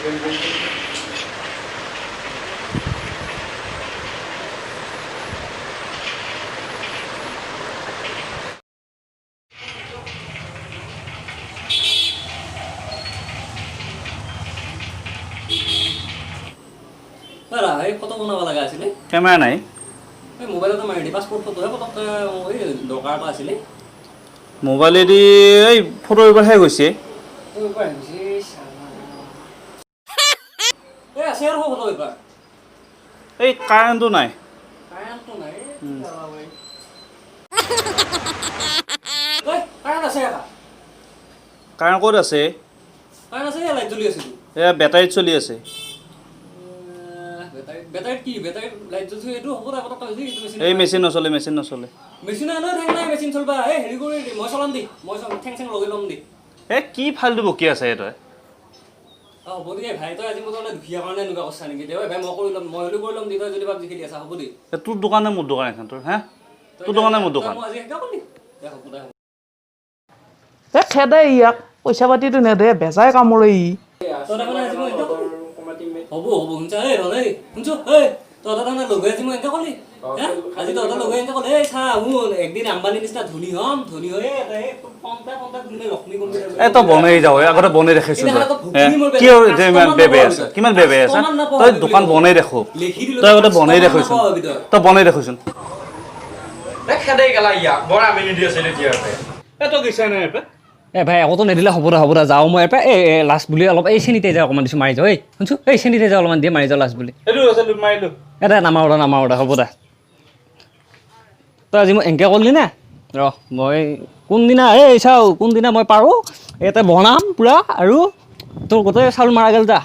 photo বনাব লগা আছিলে কেমেৰা নাই মোবাইলতে মাৰি দি পাছপোৰ্ট ফটোহে পটককৈ দৰকাৰ এটা আছিলে মোবাইলেদি এই ফটো এইবাৰহে গৈছে আছে আৰু ফটো এইবাৰ এই কাৰেণ্টটো নাই কাৰেণ্ট আছে কাৰেণ্ট ক'ত আছে লাইট জ্বলি আছে এয়া বেটাৰীত চলি আছে বেটাৰীত কি বেটাৰীত লাইট জ্বলি এইটো হ'ব দে পটককৈ এই মেচিন নচলে মেচিন আনো ঠেং নাই মেচিন চলবা এই হেৰি কৰি মই চলাম দি মই ঠেং লগাই ল'ম দি কি ফালটো বকি আছে তই হ'ব দে ভাই তই আজি মোৰ দুখীয়া কাৰণে এনেকুৱা কৈছা নেকি দে ভাই মই কৰি ল'ম মই হ'লেও কৰি ল'ম দি তই যদি ভাবি খেলি আছা হ'ব দে তোৰ দোকানে মোৰ দোকান এখন তোৰ হা তোৰ দোকানে মোৰ দোকান মই আজি শিকাব নি দে হ'ব খেদে ইয়াক পইচা পাতিটো নেদে বেজাই কামৰে ই হ'ব শুনছা শুনছো তহঁতৰ তাৰমানে লগে আজি মই এনেকৈ ক'লি আজি তহঁতৰ লগে এনেকৈ ক'লে এই চা শুন একদিন আম্বানী নিচিনা ধনী হ'ম ধনী হৈ লক্ষ্মী তই বনাই যাও আগতে বনাই দেখাইছো কিমান বেবে আছে তই দোকান বনাই দেখো তই আগতে বনাই দেখাইছো তই বনাই দেখাইছোন ভাই একোতো নিদিলে হ'ব দে যাওঁ মই লাষ্ট বুলি অলপ এই চেনিতে যাওঁ অকণমান দিছোঁ মাৰি যাওঁ এই শুনছো এই চেনিতে যাওঁ অলপমান দিয়ে মাৰি যাওঁ লাষ্ট বুলি নামাৰো দে হ'ব দে তই আজি মই এনেকৈ কৰিলি নে মই কোনদিনা চাওঁ কোনদিনা মই পাৰোঁ ইয়াতে বনাম পূৰা আৰু তোৰ গোটেই চাউল মাৰা গ'ল যা